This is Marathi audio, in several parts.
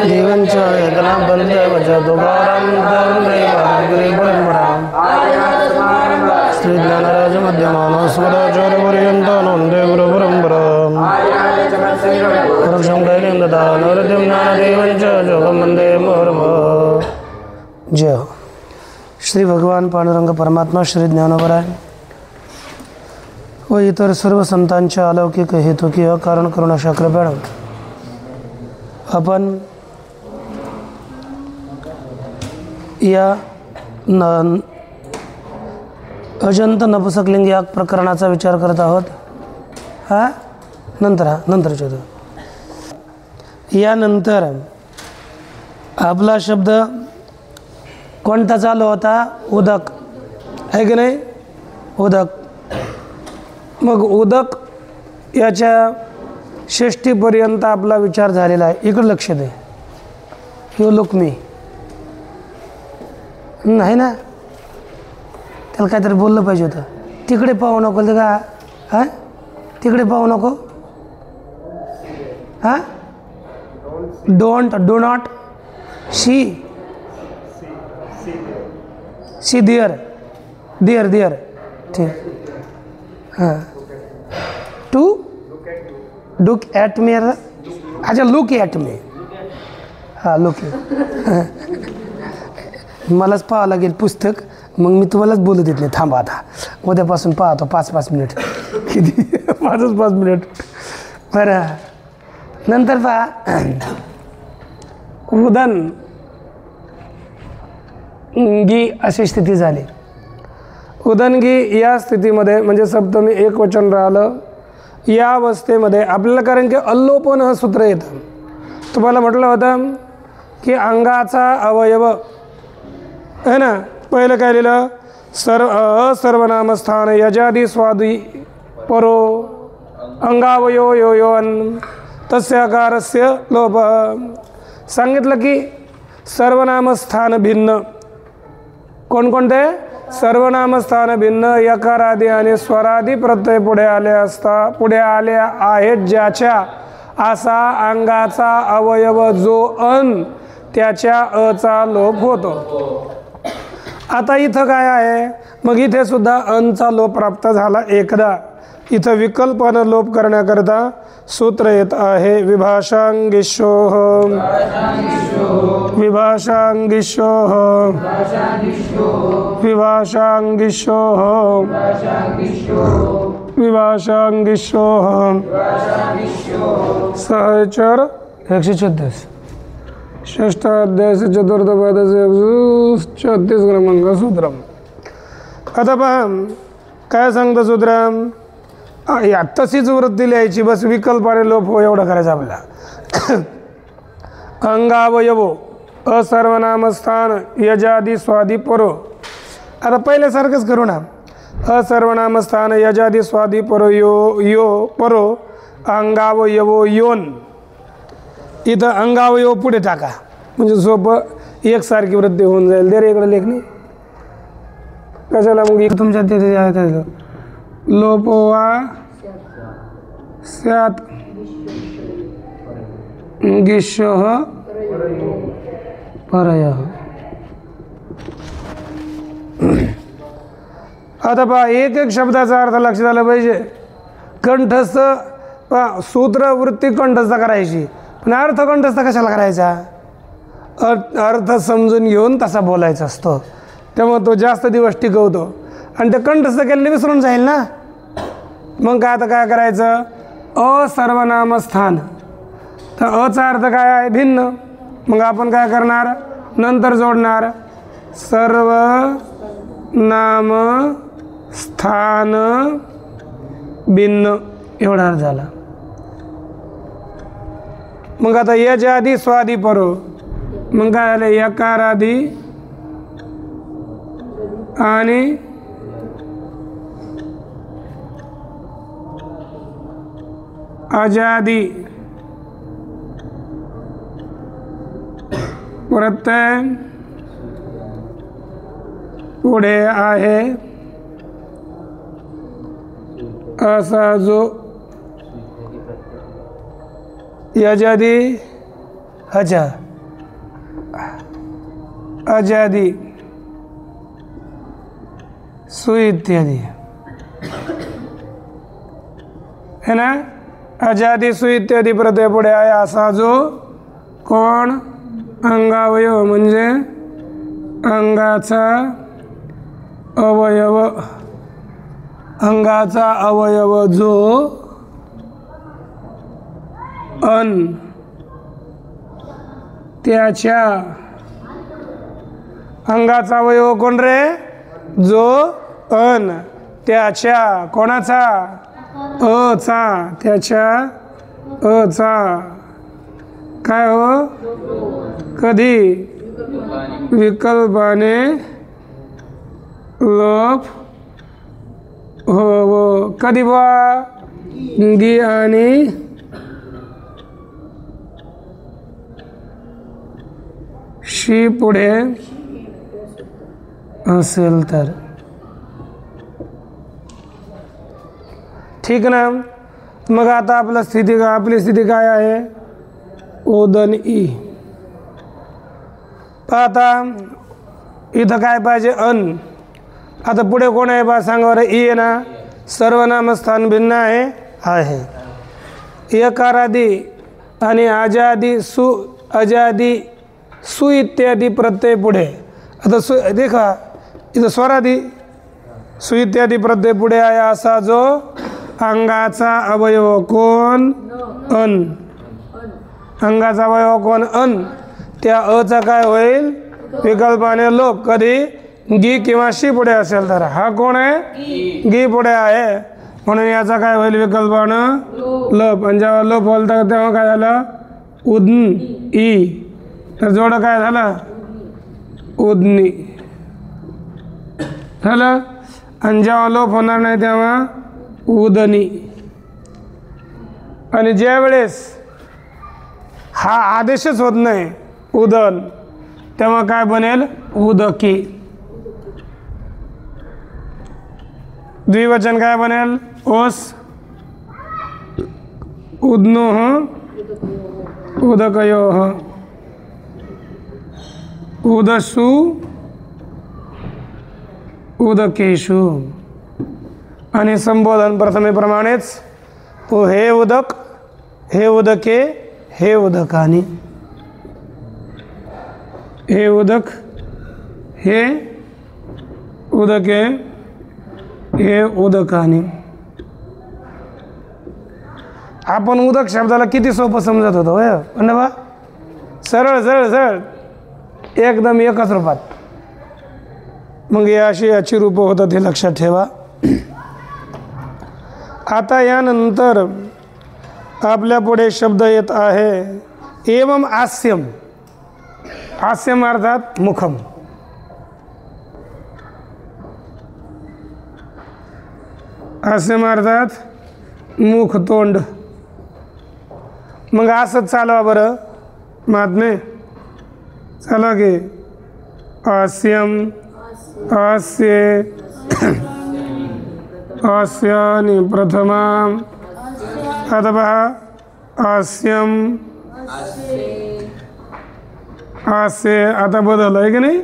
देवंच यतना बंद वजतो श्री ज्ञानराज मध्यमानो स्वराचार्यपर्यन्तो वन्दे गुरुपरम्पराम् वृक्षं कैलिं ददा नवरतिं ज्ञानदेवं च जोगं वन्दे मुहुर्मुहुः। जय हो। श्री भगवान पांडुरंग परमात्मा श्री ज्ञानोबराय व इतर सर्व संतांच्या अलौकिक हेतुकी कारण करुणाशा कृपेण आपण या अजंत नपुसकलिंग या प्रकरणाचा विचार करत आहोत। नंतर यानंतर आपला शब्द कोणता चालू होता? उदक आहे की नाही? उदक। मग उदक याच्या षष्टीपर्यंत आपला विचार झालेला आहे। इकडे लक्ष दे। यू लुक मी नाही ना, त्याला काहीतरी बोललं पाहिजे होतं। तिकडे पाहू नको का? तिकडे पाहू नको। डू नॉट सी देअर ठीक। To look at me. अच्छा, लुक ॲट मी। लुक मलाच पाहावं लागेल पुस्तक, मग मी तुम्हालाच बोलू देत नाही। थांबा आता, उद्यापासून पाहतो 5-5 मिनिट। किती? 5 मिनिट। बरं, नंतर पहा उदनगी अशी स्थिती झाली। उदनगी या स्थितीमध्ये म्हणजे सप्तमी एकवचन राहिलं। या अवस्थेमध्ये आपल्याला कारण की अल्लोपन हे सूत्र येतं। तुम्हाला म्हटलं होतं की अंगाचा अवयव आहे ना, पहिलं काय लिहिलं? सर्वनामस्थान यजादी स्वादी परो अंगावयो यो योन तस्याकारस्य लोप। सांगितलं की सर्वनामस्थान भिन्न कोणकोणते? सर्वनामस्थान भिन्न यकारादी आणि स्वरादी प्रत्यय पुढे आले आहेत ज्याच्या, असा अंगाचा अवयव जो अन त्याच्या अचा लोप होतो। आता इथं काय आहे? मग इथे सुद्धा अनचा लोप प्राप्त झाला एकदा। इथं विकल्पानं लोप करण्याकरता सूत्र येत आहे विभाषांगिशोः विभाषांगिशोः विभाषांगिशोः विभाषांगिशोः। सहचर 134 षष्ठ अध्याय चतुर्थ पदाचे 134 क्रमांक सूत्र। आता पहा काय सांगतं सूत्र? या तशीच वृत्ती लिहायची, बस विकल्पाने लोप हो एवढं करायचं आपल्याला। अंगावयवो असर्वनामस्थान यजादी स्वादी परो। आता पहिल्यासारखंच करू ना। असर्वनामस्थान यजादी स्वादी परो यो परो अंगावयवो योन। इथं अंगावयव पुढे टाका म्हणजे सोपं एकसारखी वृत्ती होऊन जाईल। दे रे इकडे लेखणी कशाला? मग तुमच्या तिथे आहे लोपवा स्यात् गिशोः परयः। आता पहा एक शब्दाचा अर्थ लक्षात आला पाहिजे। कंठस्थ सूत्र वृत्ती कंठस्थ करायची, पण अर्थ कंठस्थ कशाला करायचा? अर्थ समजून घेऊन तसा बोलायचा असतो, त्यामुळे तो जास्त दिवस टिकवतो। आणि ते कंठस्थ केलेले विसरून जाईल ना। मग काय आता काय करायचं? असर्वनामस्थान, तर अचा अर्थ काय आहे? भिन्न। मग आपण काय करणार? नंतर जोडणार सर्व नाम स्थान भिन्न, एवढा अर्थ झाला। मग आता याच्या आधी स्वादी परो, मग काय झालं? यकारादी आणि अजादी प्रत्यय पुढे आहे असा जो यजादी अच्छा अजादी सु इत्यादी है ना. अजादी सु इत्यादी प्रत्यय पुढे आहे असा जो कोण अंगावयव म्हणजे अंगाचा अवयव, अंगाचा अवयव जो अन त्याच्या अंगाचा अवयव कोण रे जो अन त्याच्या कोणाचा अचा त्याच्या अचा काय हो कधी विकल्पाने लोप हो कधी बा गी आणि शी पुढे असेल तर ठीक ना. मग आता आपली स्थिती काय आहे उदन ई. आता इथं काय पाहिजे अन. आता पुढे कोण आहे बा सांगा बरं. ई आहे ना सर्वनाम स्थान भिन्न आहे यकारादी आणि अजादी सु इत्यादी प्रत्यय पुढे. आता देखा इथं स्वरादी सु इत्यादी प्रत्यय पुढे आहे असा जो अंगाचा अवयव कोण अन. अंगाचा अवयव कोण अन त्या अचा काय होईल विकल्पाने लोप कधी गी किंवा शी पुढे असेल तर. हा कोण आहे गी पुढे आहे म्हणून याचा काय होईल विकल्पानं लोप. आणि जेव्हा लोप बोलता तेव्हा काय झालं उदन ई तर जोड काय झालं उदनी झालं. आणि जेव्हा लोप होणार नाही तेव्हा उदनी. आणि ज्या वेळेस हा आदेशच होत नाही उदन तेव्हा काय बनेल उदकी. द्विवचन काय बनेल ओस उदनोह उदकयोह उदसु उदकेशु. आणि संबोधन प्रथमेप्रमाणेच तो हे उदक हे उदके हे उदकानी. हे उदक हे उदके हे उदकानी. आपण उदक शब्दाला किती सोपं समजत होतो होय पण बा सरळ सरळ सरळ एकदम एकच रूपात. मग अशी याची रूपं होतात हे लक्षात ठेवा. आता यानंतर आपल्या पुढे शब्द येत आहे एवम आस्यम. आस्यम अर्थात मुखम. आस्यम अर्थात मुख तोंड. मग असंच चालवा बरं महात्मे चला की आस्यम आस्य आस्यानि प्रथमा. आता पहा आस्यम आस्य आता बदल आहे की नाही.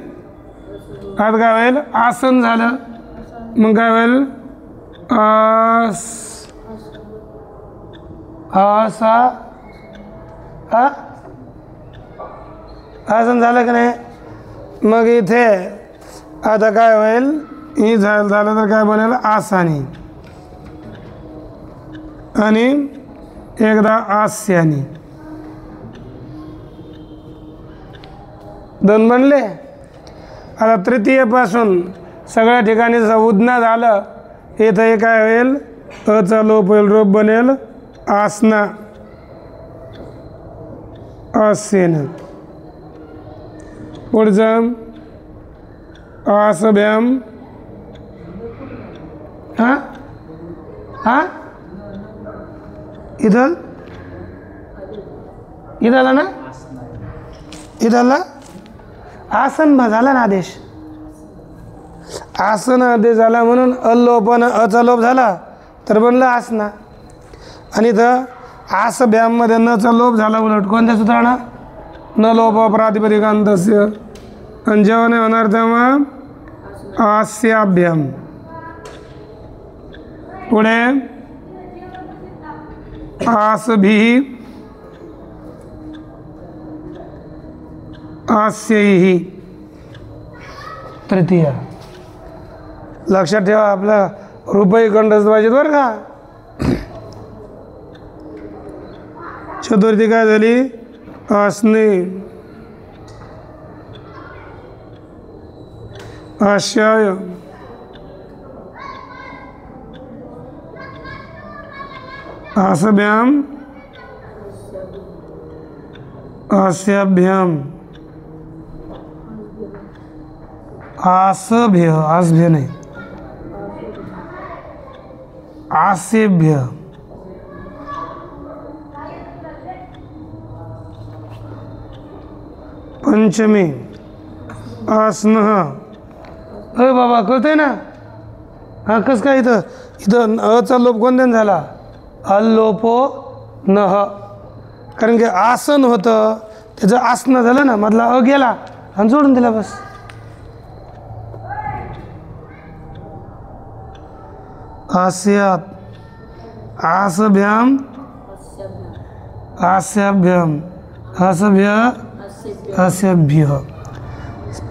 आता काय होईल आसन झालं मग काय होईल आस आसा हा आसन झालं की नाही. मग इथे आता काय होईल ही झालं तर काय बनेल आसानी आणि एकदा आस्यानी. दोन बनले. आता तृतीयपासून सगळ्या ठिकाणी उदना झालं. इथं काय होईल अचा लोप होईल रूप बनेल आसना आस्येन. पुढचं आसभ्याम हा हा इधर इधरला ना इधरला आसन झाला ना आदेश. आसन आदेश झाला म्हणून अलोपन अचा लोप झाला तर बनलं आसना. आणि इथं आसभ्याममध्ये नचा लोप झाला उलट कोणत्या सूत्रानं? न लोप प्रातिपदिकांतस्य. आणि जेव्हा नाही होणार तेव्हा आस्याभ्याम. पुढे आसभी आस्यैहि तृतीय. लक्षात ठेवा आपलं रुपये कंठस्थ पाहिजेत बरं का. चतुर्थी काय झाली? आसने, आस्याय, आसभ्याम, आस्याभ्याम, आसभ्य, आसभ्य नाही, आसेभ्य, पंचमी आसनः. अरे बाबा कळतंय ना? हा कसं काय? इथं इथं अचा लोप कोणत्यानं झाला? अल्लोपो नह. कारण की आसन होतं त्याचं आसनं झालं ना, मधला अ गेला आणि जोडून दिला बस. आस्यात, आसभ्याम, आस्याभ्याम, आसभ्य, आस्याभ्य.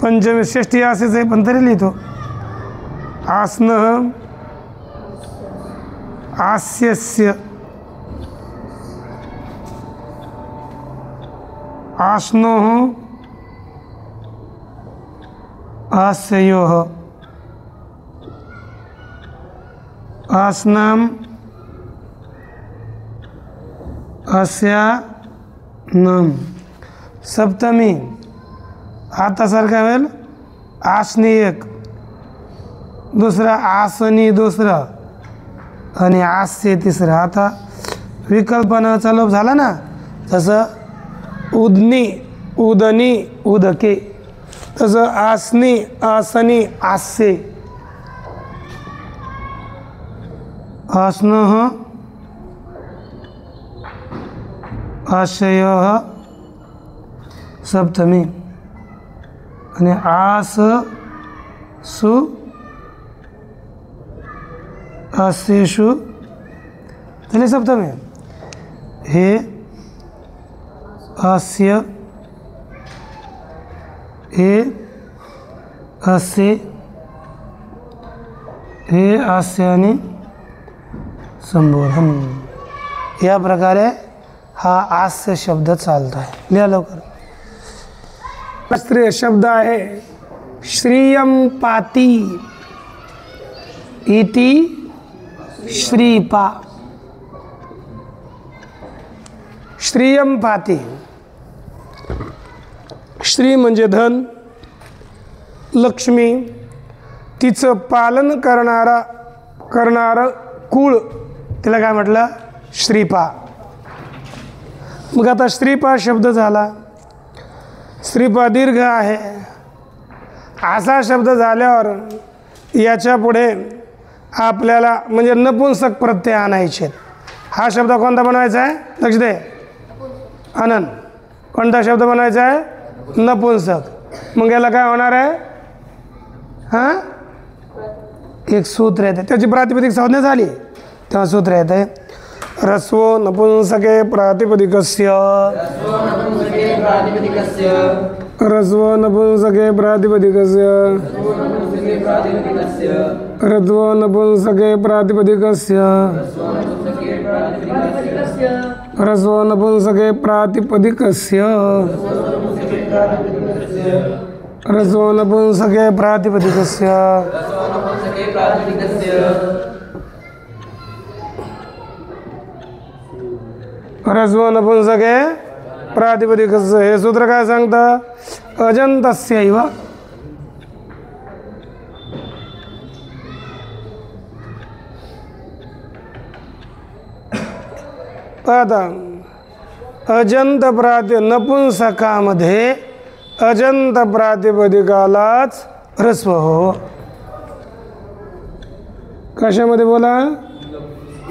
पंचमी षष्ठी आसेच आहे पण तरी लिहितो. आसनः, आस्यस्य, आस्नोः, आस्ययोः, आसनाम, आस्यानम. सप्तमी आता सारखा होईल आसनी एक, दुसरा आसनी दुसरा आणि आस्य तिसरा. आता विकल्पनाचा लोप झाला ना, तसं उदनी, उदनी, उदके, तसं आसनी, आसनी, आस्य. आसनः, आस्ययः सप्तमी आणि आस सु आस्येषु झाली सप्तमी. हे आस्य, हे आस्य, हे आस्याने संबोधन. या प्रकारे हा आस्य शब्द चालत आहे. लिहा लवकर. शास्त्रीय शब्द आहे श्रियम पाती इति श्रीपा. श्रियम पाती. श्री म्हणजे धन, लक्ष्मी, तिचं पालन करणारं कुळ, तिला काय म्हटलं? श्रीपा. मग आता श्रीपा शब्द झाला. श्रीपा दीर्घ आहे. असा शब्द झाल्यावर याच्या पुढे आपल्याला म्हणजे नपुंसक प्रत्यय आणायचे. हा शब्द कोणता बनवायचा आहे? लक्ष दे. आनंद. कोणता शब्द बनवायचा आहे? नपुंसक. मग याला काय होणार आहे? हां, एक सूत्र येते, त्याची प्रातिपदिक संज्ञा झाली तेव्हा सूत्र येते. रस्वो नपुंसके प्रातिपदिकस्य. रस्वो नपुंसके प्रातिपदिकस्य. रस्वो नपुंसके प्रातिपदिकस्य. रस्वो नपुंसके प्रातिपदिकस्य. रस्वो नपुंसके प्रातिपदिकस्य. रस्व नपुंसके प्रातिपदिकस्य. हे सूत्र काय सांगतं? अजंतस्यैव. आता अजंत नपुंसकामध्ये अजंत प्रातिपदिकालाच ह्रस्व हो. कशामध्ये बोला?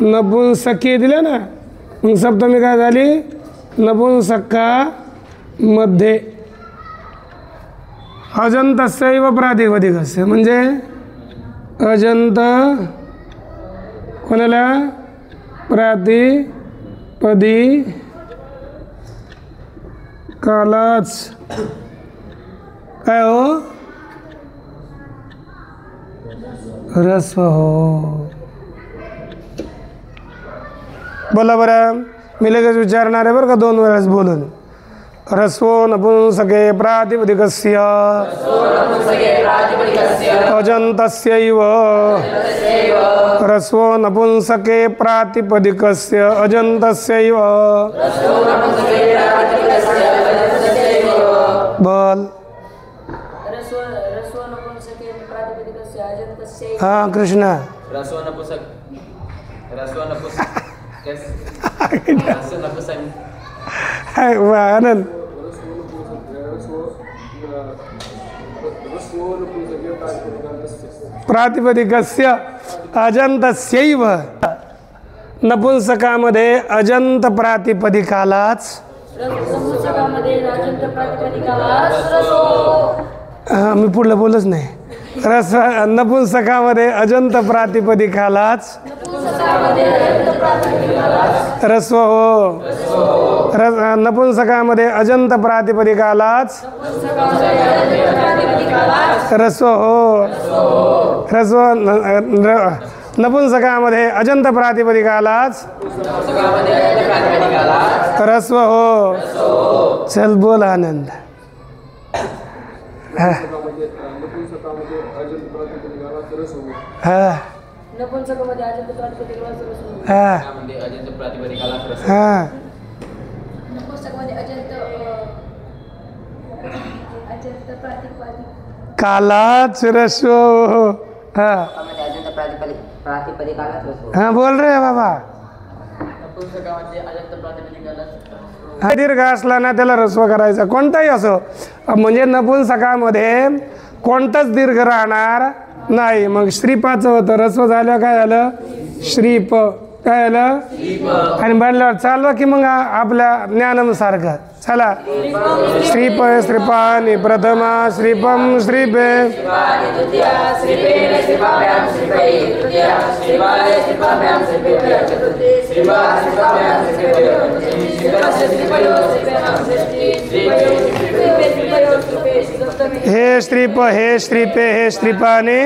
नपुंसकी दिले ना, मग सप्तमी काय झाली? नपुंसका मध्ये अजंतस्यैव प्रातिपदिकस्य, म्हणजे अजंत कोणाला? प्रातिपदिकालाच काय हो? ह्रस्व हो. बोला बरं, मी लगेच विचारणार आहे बरं का, 2 वेळेस बोलून. ह्रस्वो नपुंसके प्रातिपदिकस्य अजन्तस्यैव, ह्रस्वो नपुंसके प्रातिपदिकस्य अजन्तस्यैव. बोल. हाँ कृष्णा. आनंद. प्रातिपदिकस्य अजंतस्यैव, नपुंसकामध्ये अजंत प्रातिपदिकालाच. हां मी पुढलं बोलच नाही. नपुंसकामध्ये अजंत प्रातिपदिकालाच ह्रस्व हो. नपुंसकामध्ये अजंत प्रातिपदिकालाच ह्रस्व हो. ह्रस्व नपुंसकामध्ये अजंत प्रातिपदिकालाच ह्रस्व हो. चल बोल आनंद. हाँ कालाच ह्रस्व. हाँ बोल रहे बाबा. दीर्घ असला ना त्याला ह्रस्व करायचा, कोणताही असो. म्हणजे नपुंसकामध्ये कोणताच दीर्घ राहणार नाही. मग श्रीपाचं होतं, ह्रस्व झालं काय झालं? श्रीप. काय झालं? आणि म्हणल्यावर चालवा की मग आपल्या ज्ञानमसारखं. चला. श्रीप श्रीपानी प्रथमा श्रीपम श्रीपे. हे श्रीप, हे श्रीपे, हे श्रीपाने.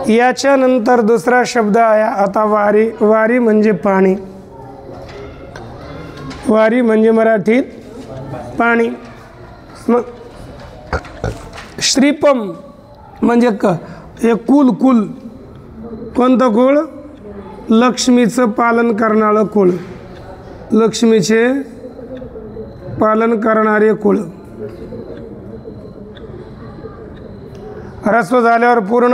याच्या नंतर दुसरा शब्द आहे आता वारी. वारी म्हणजे पाणी. वारी म्हणजे मराठीत पाणी. मग श्रीपम म्हणजे हे कुल. कुल कोणतं कुळ? लक्ष्मीचं पालन करणारं कुळ. लक्ष्मीचे पालन करणारे कुळ. ह्रस्व झाल्यावर पूर्ण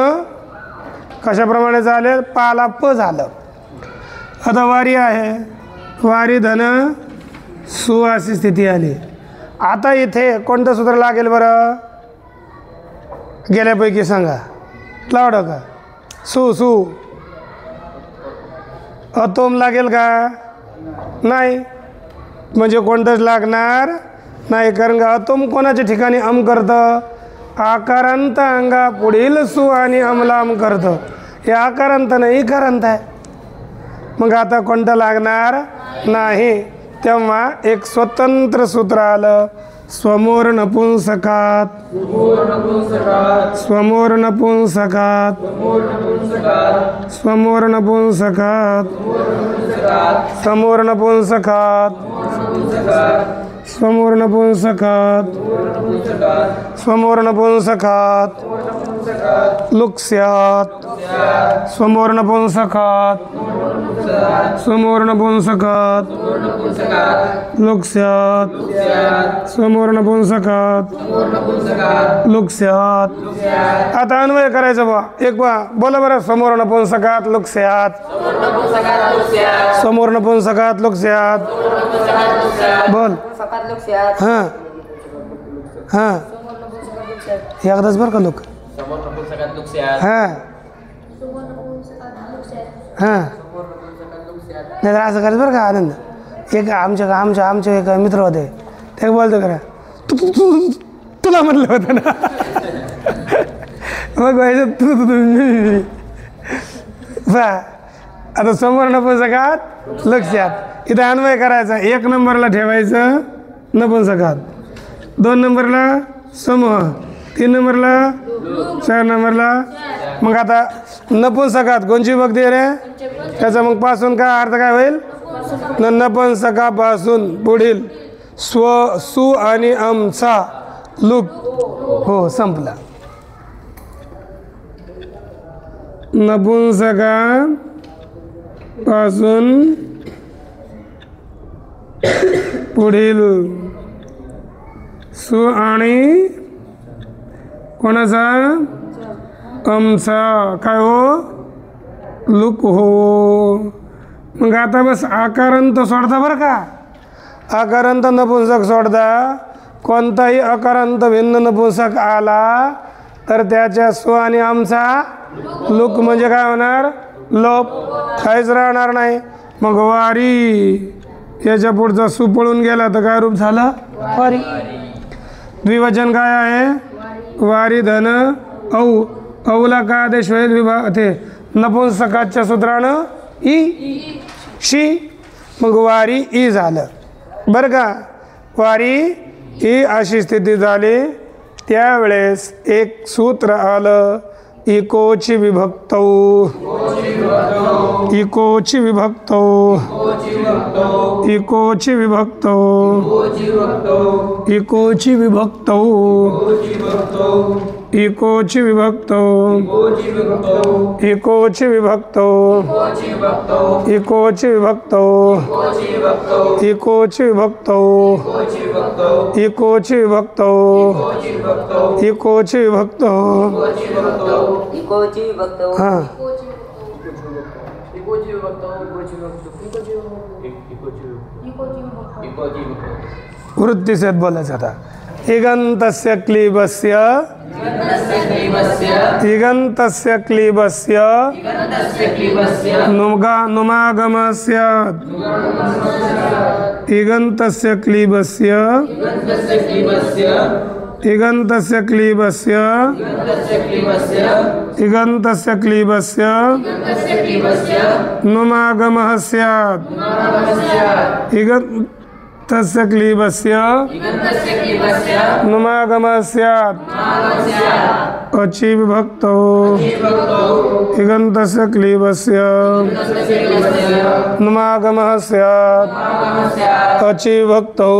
कशाप्रमाणे झाले? पाला प झालं. आता वारी आहे. वारी धन सु अशी स्थिती आली. आता इथे कोणतं सूत्र लागेल बरं? गेल्यापैकी सांगा. लावडं का? सु सु. अतोम लागेल का? नाही. म्हणजे कोणतंच लागणार नाही. कारण का अतोम कोणाच्या ठिकाणी अम करतं? आकारांत अंगा पुढील सु आणि अमलाम करतं. हे आकारांत नाही, इकारांत आहे. मग आता कोणतं लागणार नाही. तेव्हा एक स्वतंत्र सूत्र आलं. स्वमोर नपुंसकात. स्वमोर नपुंसकात. स्वमोर नपुंसकात. समोर नपुंसकात. समोर नपुंसकात. समोर नपुंसकात. लुक्स्यात. समोर नपुंसकात. समोर नपुंसकात. लुक्स्यात. समोर नपुंसकात. लुक्स्यात. आता अन्वय करायचं बा. एक बा बोला बरं. समोर नपुंसकात लुक्स्यात. समोर नपुंसकात लुक्स्यात. बोल. हां हां एकदाच बरं का लोक. हां हां नाही तर असं करायचं बरं का आनंद. एक आमचे एक मित्र होते, ते बोलतो करा तुला म्हणलं होतं ना. मग व्हायचं आता समोर नपुंसकात लक्षात. इथं अन्वय करायचा. 1 नंबरला ठेवायचं नपुंसकात, 2 नंबरला समूह, 3 नंबरला, 4 नंबरला. मग आता नपुंसकात कोणची भक्ती रे? त्याचा मग पासून काय अर्थ काय होईल? नपुंसकापासून पुढील स्व सु आणि अमचा लुक हो संपला. नपुंसकापासून पुढील सु आणि कोणाचा? अमचा काय हो? लुक हो. मग आता बस आकारांत सोडता बरं का. आकारांत नपुंसक सोडता. कोणताही अकारांत भिन्न नपुंसक आला तर त्याच्या स्व आणि आमचा लुक म्हणजे काय होणार? लोप. काहीच राहणार नाही. मग वारी याच्या पुढचा सु पळून गेला तर काय रूप झालं? वारी. द्विवचन काय आहे? वारी धन औ. औला काय आदेश होईल? विभाग ते नपुंसकाच्या सूत्रानं ई शी. मग वारी ई झालं बरं का. वारी ई अशी स्थिती झाली. त्यावेळेस एक सूत्र आलं इकोची विभक्तौ. इकोची विभक्तौ. इकोची विभक्तौ. इकोची विभक्तौ. इकोची विभक्तौ. इकोची विभक्तौ. इकोची विभक्तौ. इकोची विभक्तौ. इकोची विभक्तौ. इकोची विभक्तौ. हां वृत्तीसेत बोलायचं आता. इगन्तस्य क्लीबस्य. इगन्तस्य क्लीबस्य नुमागमस्य. इगन्तस्य क्लीबस्य. इगन्तस्य क्लीबस्य. इगन्तस्य क्लीबस्य नुमागमः स्यात्. इगन्तस्य क्लीबस्य नुमागमः स्यात्. अचि विभक्तौ. इगन्तस्य क्लीबस्य नुमागमः स्यात्. अचि विभक्तौ.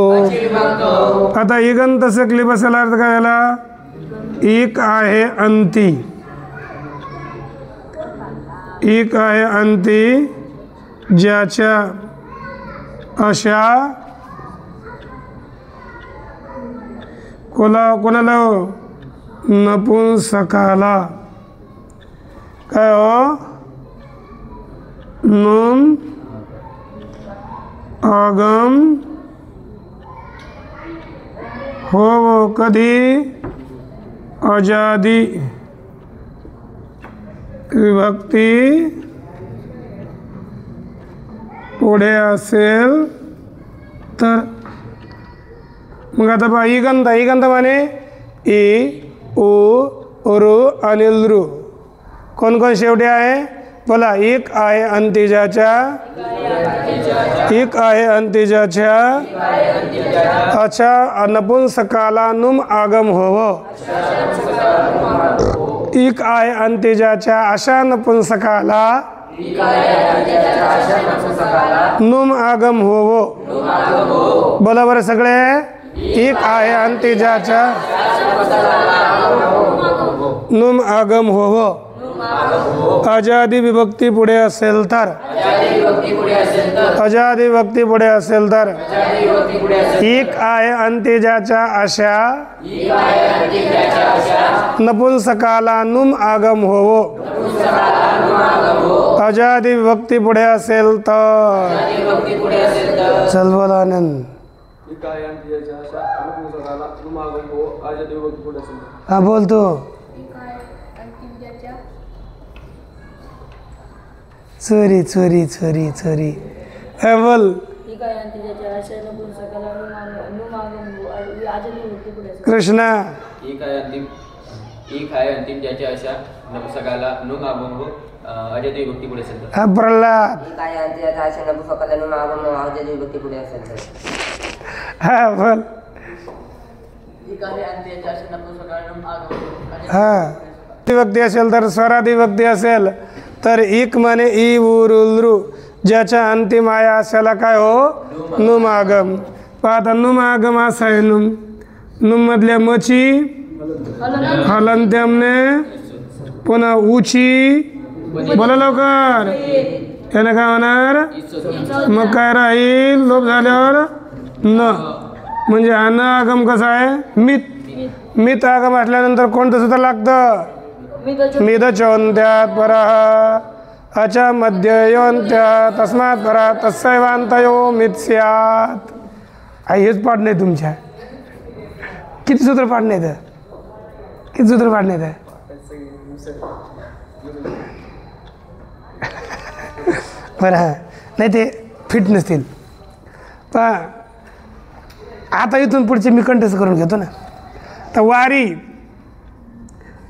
आता इगन्तस्य क्लीबस्याला अर्थ काय झाला? एक आहे अंती. एक आहे अंती ज्याच्या अशा कोणाला नपुंसकाला काय हो? नुम आगम हो. कधी? अजादी विभक्ती पुढे असेल तर. मग आता पहा इगंत. इगंत माने इ उ रू आणि लृ. कोण कोण शेवटी आहे? बोला. एक आहे अंतिजाच्या. एक आहे अंतिजाच्या अच्छा नपुंसकाला नुम आगम होवो. एक आहे अंतिजाच्या अशा नपुंसकाला नुम आगम होवो. बोला बरं सगळे. एक आहे अंतिजाच्या नुम आगम होवो. अजादी विभक्ती पुढे असेल तर. अजादी विभक्ती पुढे असेल तर. एक आहे अंतिजाच्या अशा नपुंसकाला नुम आगम होवो. अजादी विभक्ती पुढे असेल तर. चल बोला आनंद. हा बोल तू. चोरी चोरी चोरी चोरी बोल. कृष्णा ज्याच्या अशा नपुसकाला नुम आगम हो अजय भक्ती पुढे असेल. प्रल्हाद हा बोल. हा विभक्ती असेल तर स्वरादी विभक्ती असेल तर इक म्हणे इ उरुलरू ज्याच्या अंतिम आया अशाला काय हो नुम आगम. आता नुम आगम असा आहे. नुम मधल्या मची हलंत्यामने पुन्हा उची बोला लवकर त्याने काय होणार मग काय राहील लोप झाल्यावर न म्हणजे हा न आगम कसा आहे मित. मित आगम असल्यानंतर कोणतं सूत्र लागतं मिद चोंत्यात परः अचा मध्य योन्त्या तस्मात परा तस्सैवान्तयो मित स्यात्. हेच पाठ नाही तुमच्या. किती सूत्र पाठ नाही तर किती सूत्र पाठ नाही तर बरं नाही ते फिट नसतील. पण आता इथून पुढचे मी कंठस्थ करून घेतो ना. तर वारी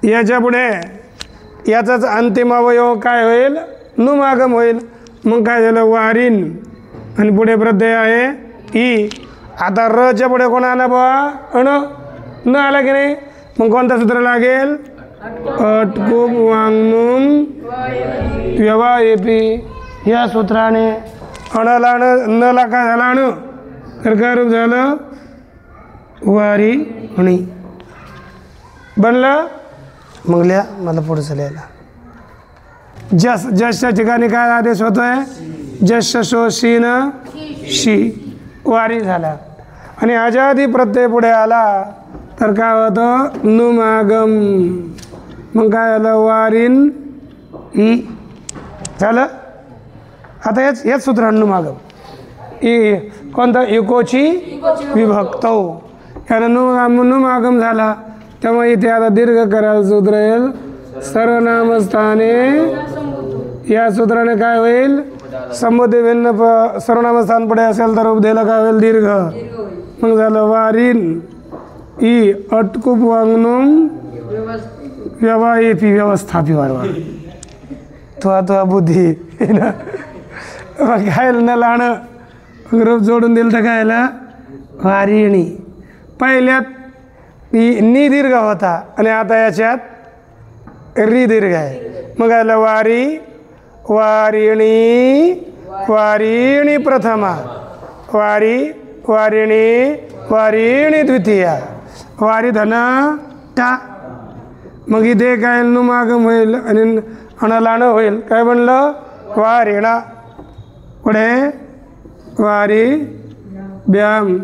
याच्या पुढे याचाच अंतिम अवयव काय होईल नुमागम होईल. मग काय झालं वारीन आणि पुढे प्रत्यय आहे ई. आता रच्या पुढे कोण आला बा न आला की नाही मग कोणतं सूत्र लागेल अटकूप वांगनुम व्यवाएपी. या सूत्राने अणला नला काय झाला अण तर काय रूप झालं वारी अणी बनलं. मग लिहा मला पुढचं लिहायला. जस जसच्या ठिकाणी काय आदेश होतोय जश शो शी न शी वारी झाला. आणि आजादी प्रत्यय पुढे आला तर काय होतं नुमागम. मग काय झालं वारीन ई झालं. आता याच सूत्र नुमागम ई कोणतं इकोची विभक्त यानं नुमागम झाला. त्यामुळे इथे आता दीर्घ करायला सूत्र येईल सर्वनामस्थाने. या सूत्राने काय होईल संबोधी भिन्न सर्वनामस्थान पुढे असेल तर उपदेला काय होईल दीर्घ. मग झालं वारीन ई अटकूप वांगनुम व्यवाएपी व्यवस्थापी वारवा. तो बुद्धी काय न लाणं ग्रुप जोडून दिलं तर कायला वारिणी. पहिल्यात नी दीर्घ होता आणि आता याच्यात री दीर्घ आहे. मग आलं वारी वारिणी वारिणी प्रथमा वारी वारिणी वारिणी द्वितीया वारी धन टा. मग इथे काय नुमागम होईल आणि अणलाणं होईल. काय बनलं वारिणा. पुढे वारी ब्याम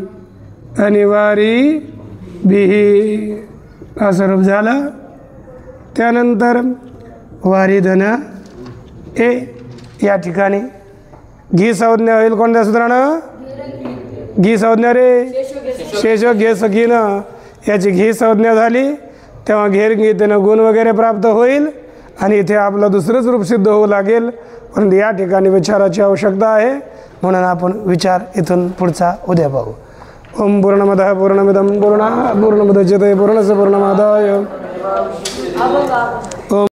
आणि वारी बिही असं रूप झालं. त्यानंतर वारी धन ए. या ठिकाणी घी संज्ञा होईल कोणत्या सूत्रानं घी संज्ञा रे शेष घे सखीनं. याची घी संज्ञा झाली तेव्हा घेर गीतेनं गुण वगैरे प्राप्त होईल आणि इथे आपलं दुसरंच रूप सिद्ध होऊ लागेल. परंतु या ठिकाणी विचाराची आवश्यकता आहे म्हणून आपण विचार इथून पुढचा उद्या पाहू. ओम पूर्णमदः पूर्णमिदं पूर्णात् पूर्णमुदच्यते पूर्णस्य पूर्णमादाय. ओम